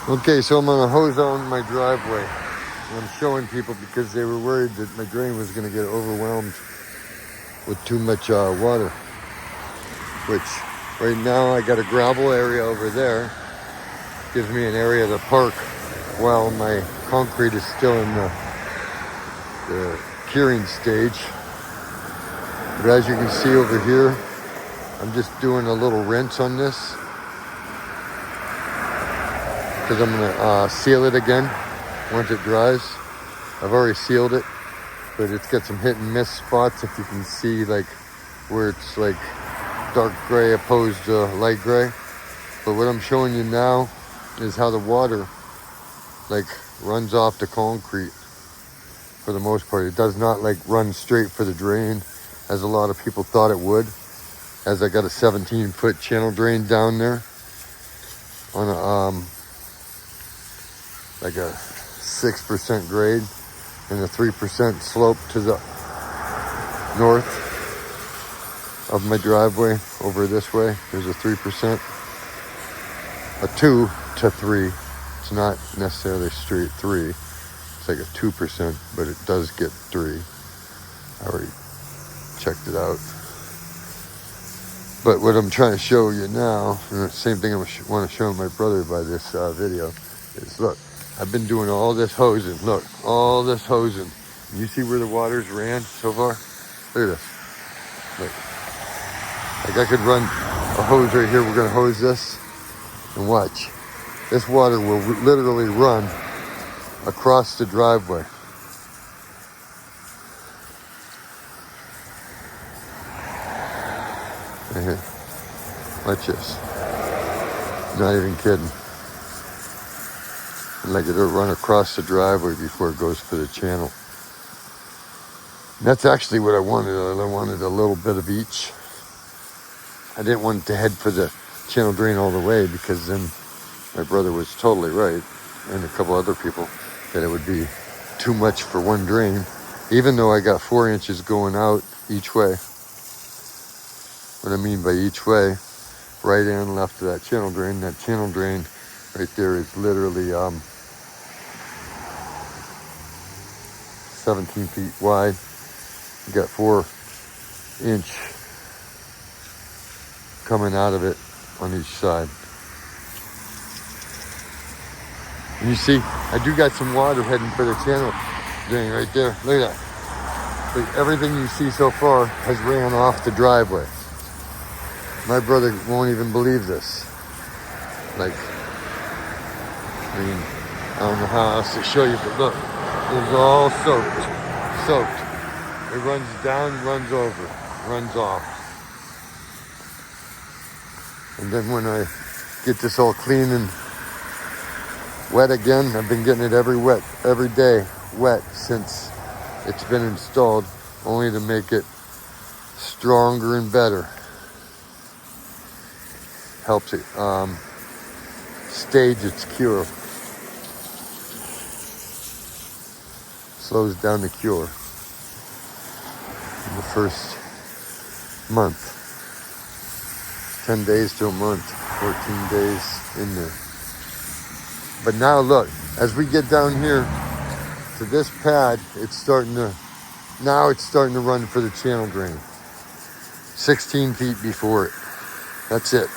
Okay, so I'm on a hose on my driveway. And I'm showing people because they were worried that my drain was going to get overwhelmed with too much water. Which, right now I got a gravel area over there. Gives me an area to park while my concrete is still in the curing stage. But as you can see over here, I'm just doing a little rinse on this. Because I'm going to seal it again once it dries. I've already sealed it, but it's got some hit and miss spots. If you can see, like where it's like dark gray opposed to light gray. But what I'm showing you now is how the water like runs off the concrete for the most part. It does not like run straight for the drain as a lot of people thought it would, as I got a 17-foot channel drain down there on a like a 6% grade and a 3% slope to the north of my driveway. Over this way, there's a 3%, a 2 to 3. It's not necessarily straight 3. It's like a 2%, but it does get 3. I already checked it out. But what I'm trying to show you now, and the same thing I want to show my brother by this video, is look, I've been doing all this hosing. Look, all this hosing. You see where the water's ran so far? Look at this. Look. Like I could run a hose right here. We're going to hose this. And watch. This water will literally run across the driveway. Right here. Watch this. Not even kidding. Like it'll run across the driveway before it goes for the channel. And that's actually what I wanted. I wanted a little bit of each. I didn't want it to head for the channel drain all the way, because then my brother was totally right, and a couple other people, that it would be too much for one drain, even though I got 4 inches going out each way. What I mean by each way, right and left of that channel drain right there is literally 17 feet wide. You got 4 inch coming out of it on each side. And you see, I do got some water heading for the channel drain right there. Look at that. Like everything you see so far has ran off the driveway. My brother won't even believe this. Like, I mean, I don't know how else to show you, but look, it's all soaked. It runs down, runs over, runs off. And then when I get this all clean and wet again, I've been getting it every day wet since it's been installed, only to make it stronger and better. Helps it stage its cure. Slows down the cure in the first month. 10 days to a month, 14 days in there. But now look, as we get down here to this pad, it's starting to run for the channel drain. 16 feet before it. That's it.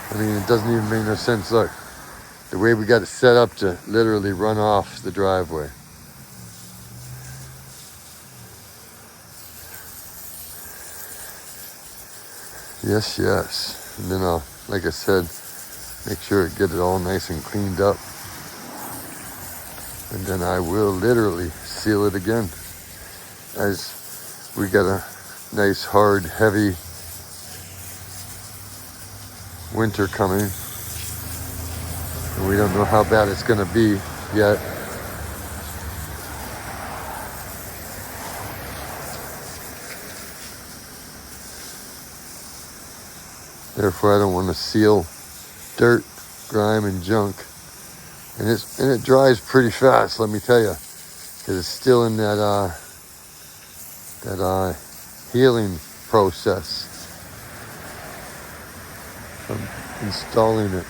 I mean, it doesn't even make no sense. Look, the way we got it set up to literally run off the driveway. Yes. And then I'll, like I said, make sure to get it all nice and cleaned up. And then I will literally seal it again, as we got a nice, hard, heavy winter coming. And we don't know how bad it's going to be yet. Therefore, I don't want to seal dirt, grime, and junk. And it dries pretty fast, let me tell you, because it's still in that healing process. I'm installing it.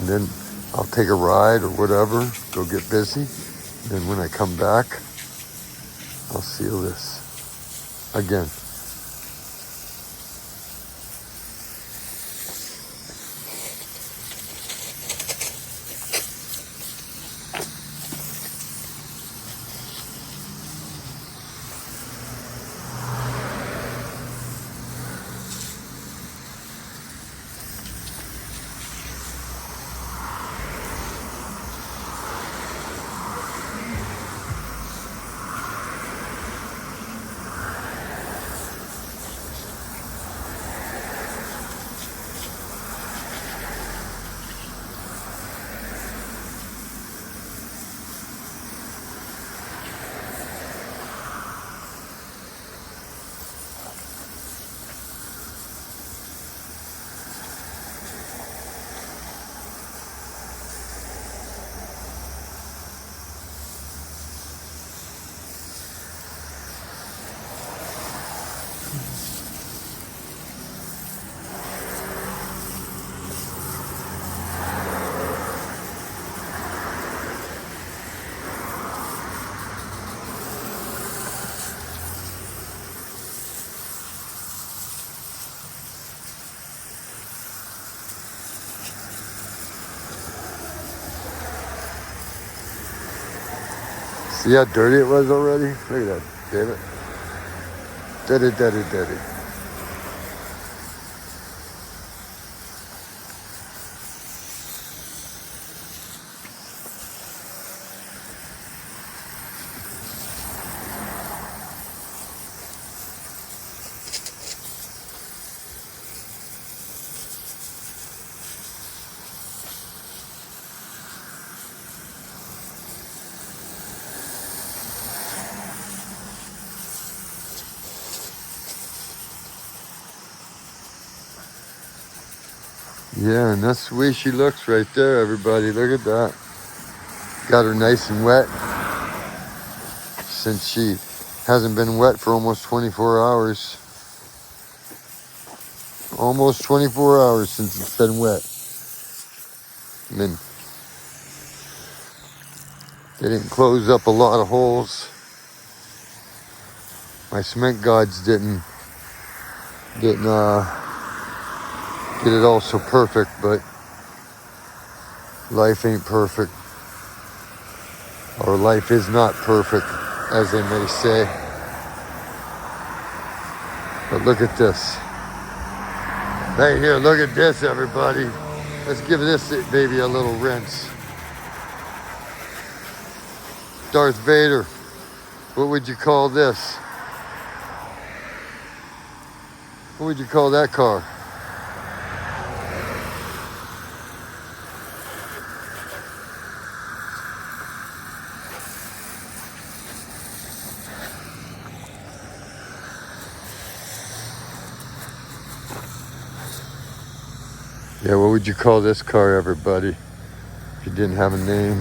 and then I'll take a ride or whatever, go get busy. Then when I come back, I'll seal this again. See how dirty it was already? Look at that, damn it. Dirty, dirty, dirty. Yeah, and that's the way she looks right there, everybody. Look at that. Got her nice and wet since she hasn't been wet for almost 24 hours. Almost 24 hours since it's been wet. I mean, they didn't close up a lot of holes. My cement gods didn't get it all so perfect, but life ain't perfect. Or life is not perfect, as they may say. But look at this. Right here, look at this, everybody. Let's give this baby a little rinse. Darth Vader, what would you call this? What would you call that car? Yeah, what would you call this car, everybody, if you didn't have a name?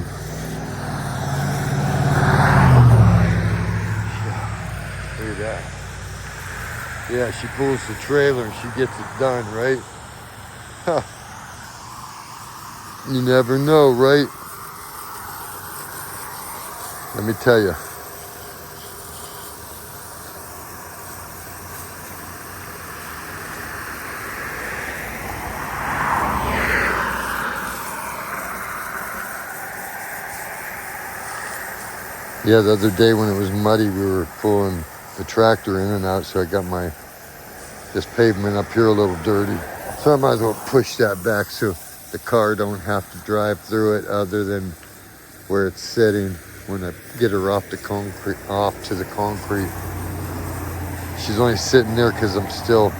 Look at that. Yeah, she pulls the trailer and she gets it done, right? Huh. You never know, right? Let me tell you. Yeah, the other day when it was muddy, we were pulling the tractor in and out, so I got this pavement up here a little dirty. So I might as well push that back so the car don't have to drive through it other than where it's sitting when I get her off to the concrete. She's only sitting there because I'm still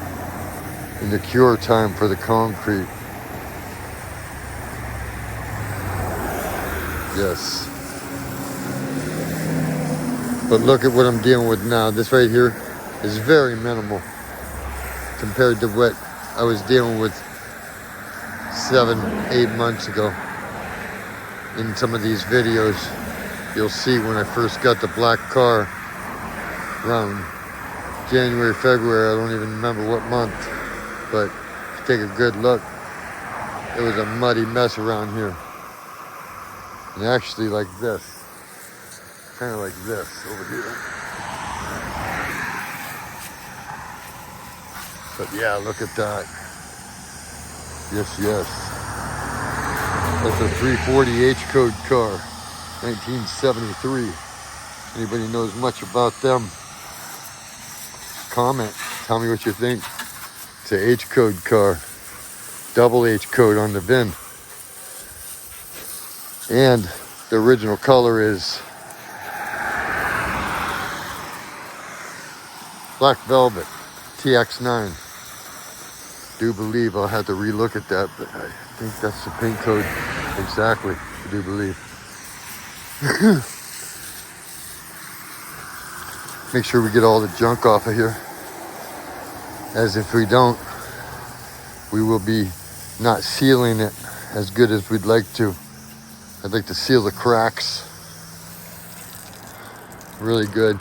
in the cure time for the concrete. Yes. But look at what I'm dealing with now. This right here is very minimal compared to what I was dealing with 7-8 months ago. In some of these videos, you'll see when I first got the black car around January, February, I don't even remember what month, but if you take a good look, it was a muddy mess around here. And actually like this. Kind of like this over here. But yeah, look at that. Yes, yes. That's a 340 H-code car, 1973. Anybody knows much about them? Comment. Tell me what you think. It's a H-code car. Double H-code on the VIN. And the original color is black velvet, TX9. Do believe I'll have to relook at that, but I think that's the paint code exactly. I do believe. Make sure we get all the junk off of here, as if we don't, we will be not sealing it as good as we'd like to. I'd like to seal the cracks really good.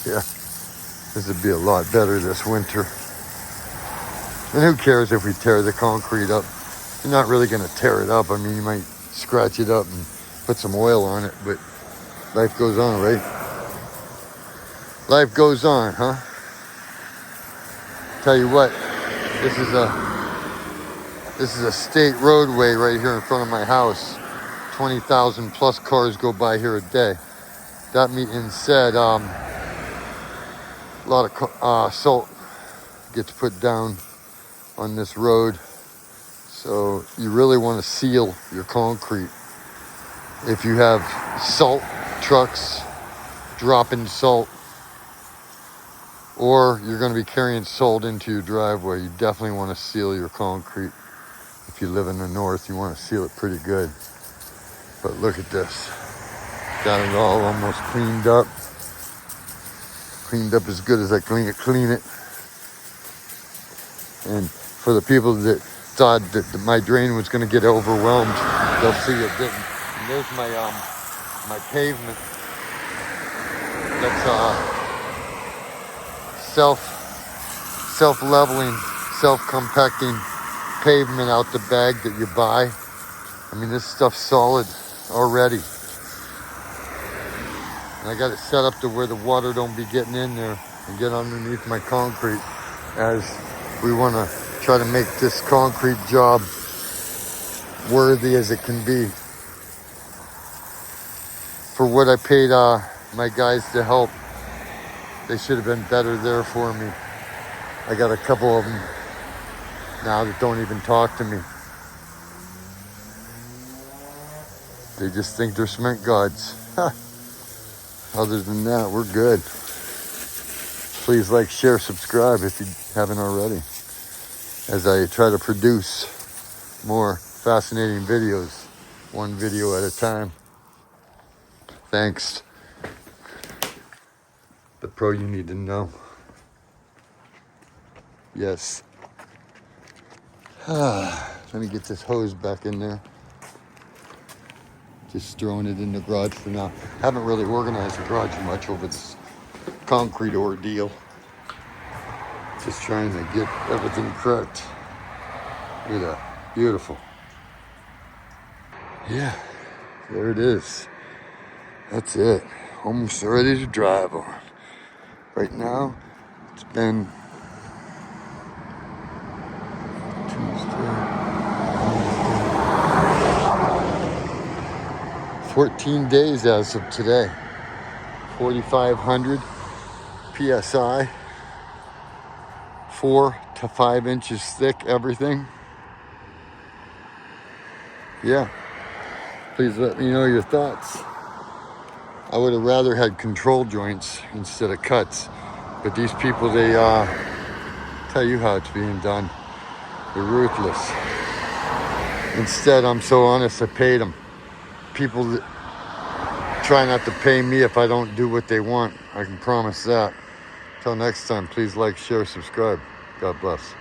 Yeah, this would be a lot better this winter. And who cares if we tear the concrete up? You're not really gonna tear it up. I mean, you might scratch it up and put some oil on it, but life goes on, right? Life goes on, huh? Tell you what, this is a state roadway right here in front of my house. 20,000 plus cars go by here a day. That being said, a lot of salt gets put down on this road. So you really want to seal your concrete. If you have salt trucks dropping salt, or you're going to be carrying salt into your driveway, you definitely want to seal your concrete. If you live in the north, you want to seal it pretty good. But look at this. Got it all almost cleaned up. Cleaned up as good as I can clean it. And for the people that thought that my drain was going to get overwhelmed, they'll see it didn't. And there's my pavement. That's self-leveling, self-compacting pavement out the bag that you buy. I mean, this stuff's solid already. And I got it set up to where the water don't be getting in there and get underneath my concrete, as we want to try to make this concrete job worthy as it can be. For what I paid my guys to help, they should have been better there for me. I got a couple of them now that don't even talk to me. They just think they're cement gods. Other than that, we're good. Please like, share, subscribe if you haven't already, as I try to produce more fascinating videos, one video at a time. Thanks. The pro you need to know. Yes. Let me get this hose back in there. Just throwing it in the garage for now. Haven't really organized the garage much over this concrete ordeal. Just trying to get everything correct. Look at that. Beautiful. Yeah, there it is. That's it. Almost ready to drive on. Right now, it's been Tuesday, 14 days as of today. 4,500 PSI, 4 to 5 inches thick, everything. Yeah, please let me know your thoughts. I would have rather had control joints instead of cuts, but these people, they tell you how it's being done. They're ruthless. Instead, I'm so honest, I paid them. People that try not to pay me if I don't do what they want. I can promise that. Till next time, please like, share, subscribe. God bless.